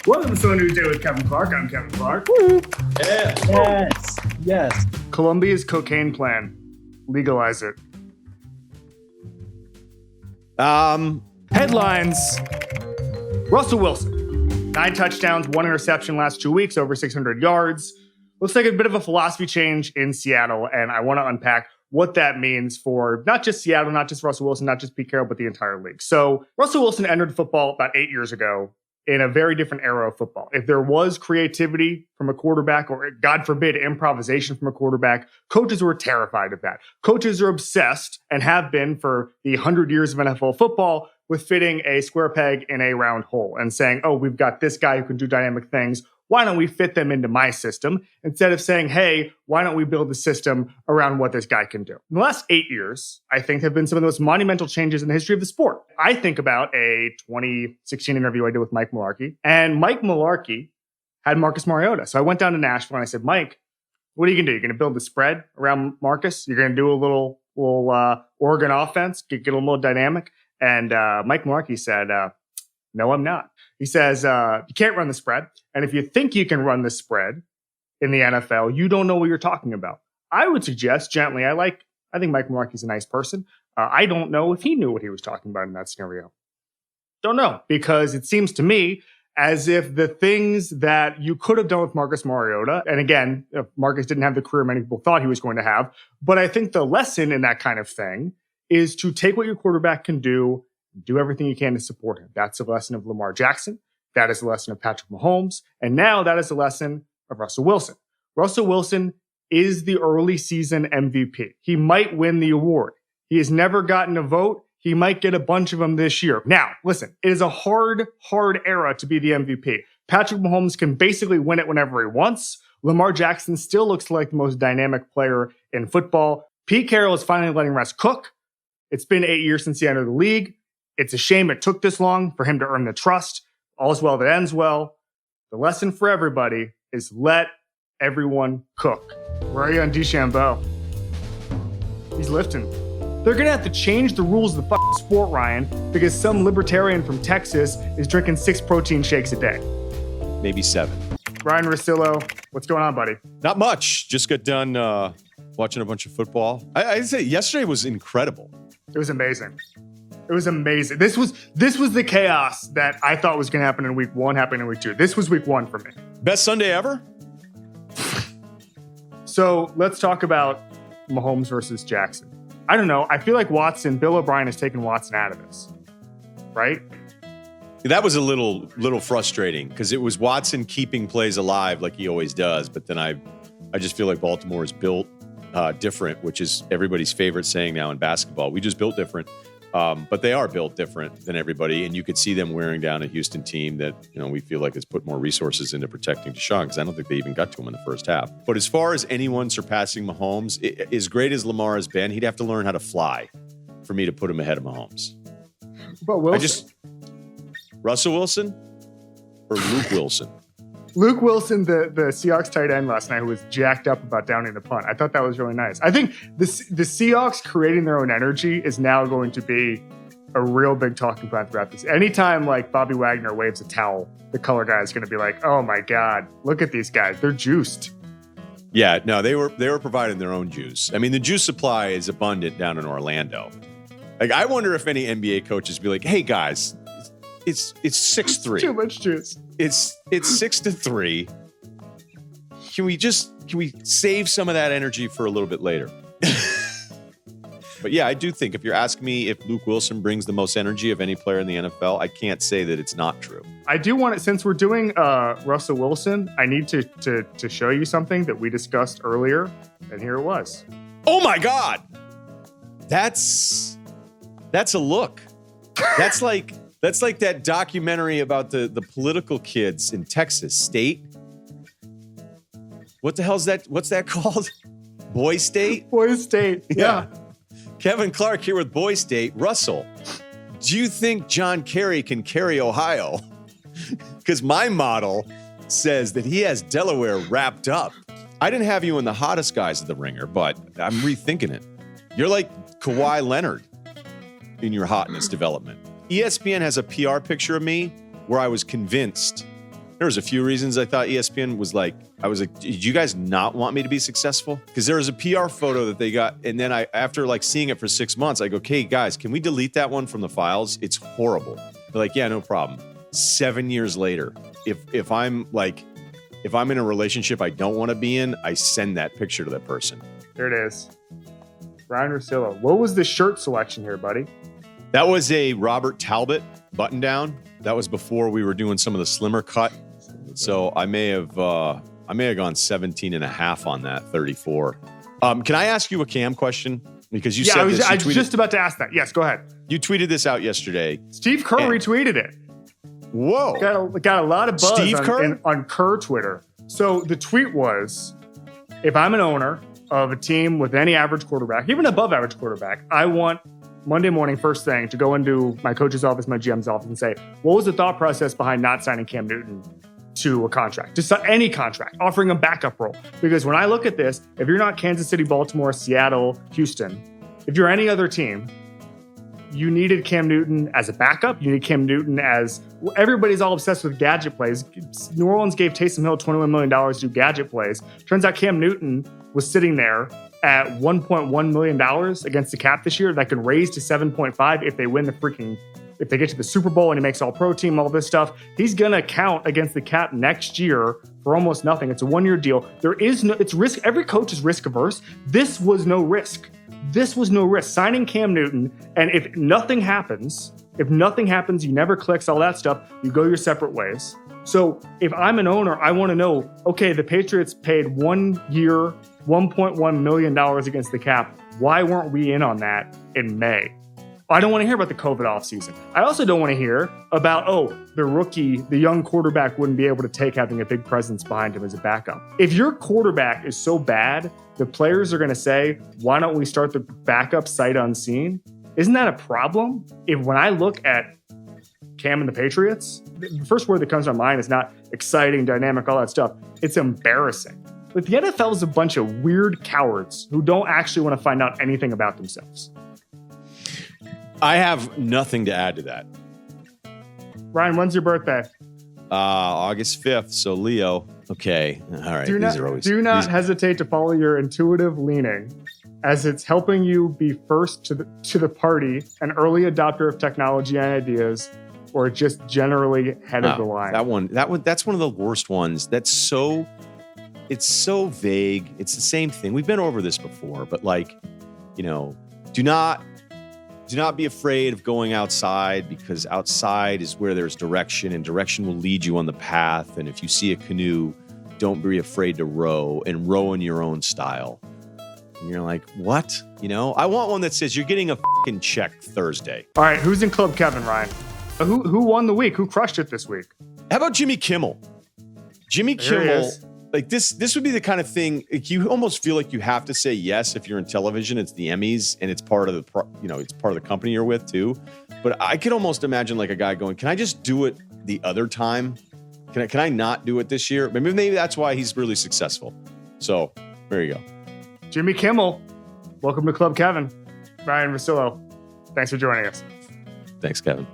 Welcome to a new day with Kevin Clark. I'm Kevin Clark. Woo. Yeah. Yes. Colombia's cocaine plan. Legalize it. Headlines. Russell Wilson. 9 touchdowns, 1 interception last 2 weeks, over 600 yards. Looks like a bit of a philosophy change in Seattle, and I want to unpack what that means for not just Seattle, not just Russell Wilson, not just Pete Carroll, but the entire league. So Russell Wilson entered football about 8 years ago in a very different era of football. If there was creativity from a quarterback, or God forbid, improvisation from a quarterback, coaches were terrified of that. Coaches are obsessed, and have been for the 100 years of NFL football, with fitting a square peg in a round hole and saying, oh, we've got this guy who can do dynamic things. Why don't we fit them into my system? Instead of saying, hey, why don't we build a system around what this guy can do? In the last 8 years, I think, have been some of the most monumental changes in the history of the sport. I think about a 2016 interview I did with Mike Mularkey, and Mike Mularkey had Marcus Mariota. So I went down to Nashville and I said, Mike, what are you going to do? You're going to build the spread around Marcus? You're going to do a little Oregon offense, get a little more dynamic? And Mike Mularkey said, no, I'm not. He says, you can't run the spread. And if you think you can run the spread in the NFL, you don't know what you're talking about. I would suggest gently, I think Mike Mularkey's a nice person. I don't know if he knew what he was talking about in that scenario. Don't know, because it seems to me as if the things that you could have done with Marcus Mariota, and again, Marcus didn't have the career many people thought he was going to have, but I think the lesson in that kind of thing is to take what your quarterback can do everything you can to support him. That's the lesson of Lamar Jackson. That is the lesson of Patrick Mahomes. And now that is the lesson of Russell Wilson. Russell Wilson is the early season MVP. He might win the award. He has never gotten a vote. He might get a bunch of them this year. Now, listen, it is a hard era to be the MVP. Patrick Mahomes can basically win it whenever he wants. Lamar Jackson still looks like the most dynamic player in football. Pete Carroll is finally letting Russ cook. It's been 8 years since he entered the league. It's a shame it took this long for him to earn the trust. All's well that ends well. The lesson for everybody is let everyone cook. Ryen Russillo. He's lifting. They're going to have to change the rules of the fucking sport, Ryan, because some libertarian from Texas is drinking 6 protein shakes a day. Maybe 7. Ryen Russillo, what's going on, buddy? Not much. Just got done watching a bunch of football. I'd say yesterday was incredible. It was amazing. It was amazing. This was the chaos that I thought was going to happen in week 1, happening in week 2. This was week 1 for me. Best Sunday ever? So let's talk about Mahomes versus Jackson. I don't know. I feel like Bill O'Brien has taken Watson out of this, right? That was a little frustrating because it was Watson keeping plays alive like he always does. But then I just feel like Baltimore is built different, which is everybody's favorite saying now in basketball. We just built different. But they are built different than everybody, and you could see them wearing down a Houston team that, we feel like has put more resources into protecting Deshaun, because I don't think they even got to him in the first half. But as far as anyone surpassing Mahomes, as great as Lamar has been, he'd have to learn how to fly for me to put him ahead of Mahomes. But Wilson. Russell Wilson or Luke Wilson? Luke Wilson, the Seahawks tight end last night, who was jacked up about downing the punt. I thought that was really nice. I think the Seahawks creating their own energy is now going to be a real big talking point throughout this. Anytime like Bobby Wagner waves a towel, the color guy is going to be like, oh my God, look at these guys. They're juiced. Yeah, no, they were providing their own juice. I mean, the juice supply is abundant down in Orlando. Like, I wonder if any NBA coaches be like, hey guys, it's 6-3. Too much juice. It's 6-3. Can we save some of that energy for a little bit later? But yeah, I do think if you're asking me if Luke Wilson brings the most energy of any player in the NFL, I can't say that it's not true. I do want to, since we're doing Russell Wilson, I need to show you something that we discussed earlier, and here it was. Oh my God. That's a look. That's like that documentary about the political kids in Texas State. What the hell's that? What's that called? Boy State? Boy State. Yeah. Kevin Clark here with Boy State. Russell, do you think John Kerry can carry Ohio? Because my model says that he has Delaware wrapped up. I didn't have you in the hottest guys of the ringer, but I'm rethinking it. You're like Kawhi Leonard in your hotness development. ESPN has a PR picture of me where I was convinced There was a few reasons I thought ESPN was like, did you guys not want me to be successful? Because there was a PR photo that they got. And then after like seeing it for 6 months, I go, okay, guys, can we delete that one from the files? It's horrible. They're like, yeah, no problem. 7 years later, if I'm in a relationship I don't want to be in, I send that picture to that person. There it is. Ryen Russillo. What was the shirt selection here, buddy? That was a Robert Talbot button down. That was before we were doing some of the slimmer cut. So I may have gone 17 and a half on that 34. Can I ask you a Cam question? Because you said this. I was just about to ask that. Yes, go ahead. You tweeted this out yesterday. Steve Kerr retweeted it. Whoa. Got a lot of buzz Steve Kerr? on Kerr Twitter. So the tweet was, if I'm an owner of a team with any average quarterback, even above average quarterback, I want Monday morning, first thing, to go into my coach's office, my GM's office, and say, what was the thought process behind not signing Cam Newton to a contract, just any contract, offering a backup role? Because when I look at this, if you're not Kansas City, Baltimore, Seattle, Houston, if you're any other team, you needed Cam Newton as a backup. You need Cam Newton as, everybody's all obsessed with gadget plays. New Orleans gave Taysom Hill $21 million to do gadget plays. Turns out Cam Newton was sitting there at $1.1 million against the cap this year. That could raise to 7.5 if they win if they get to the Super Bowl and he makes all-pro team, all this stuff. He's going to count against the cap next year for almost nothing. It's a one-year deal. It's risk. Every coach is risk averse. This was no risk. Signing Cam Newton, and if nothing happens, he never clicks, all that stuff, you go your separate ways. So if I'm an owner, I want to know, okay, the Patriots paid 1 year, $1.1 million against the cap. Why weren't we in on that in May? I don't want to hear about the COVID offseason. I also don't want to hear about, the rookie, the young quarterback wouldn't be able to take having a big presence behind him as a backup. If your quarterback is so bad, the players are going to say, why don't we start the backup sight unseen? Isn't that a problem? When I look at Cam and the Patriots, the first word that comes to my mind is not exciting, dynamic, all that stuff. It's embarrassing. But the NFL is a bunch of weird cowards who don't actually want to find out anything about themselves. I have nothing to add to that. Ryan, when's your birthday? August 5th. So Leo. Okay. All right. Do not hesitate to follow your intuitive leaning, as it's helping you be first to the party, an early adopter of technology and ideas, or just generally head of the line. That's one of the worst ones. It's so vague. It's the same thing. We've been over this before, but do not be afraid of going outside, because outside is where there's direction, and direction will lead you on the path. And if you see a canoe, don't be afraid to row, and row in your own style. And you're like, what? I want one that says you're getting a fucking check Thursday. All right, who's in Club Kevin, Ryan? Who won the week? Who crushed it this week? How about Jimmy Kimmel? Jimmy Kimmel, like this would be the kind of thing, you almost feel like you have to say yes if you're in television. It's the Emmys, and it's part of the company you're with too. But I could almost imagine like a guy going, can I just do it the other time? Can I not do it this year? Maybe that's why he's really successful. So there you go. Jimmy Kimmel, welcome to Club Kevin. Ryen Russillo, thanks for joining us. Thanks, Kevin.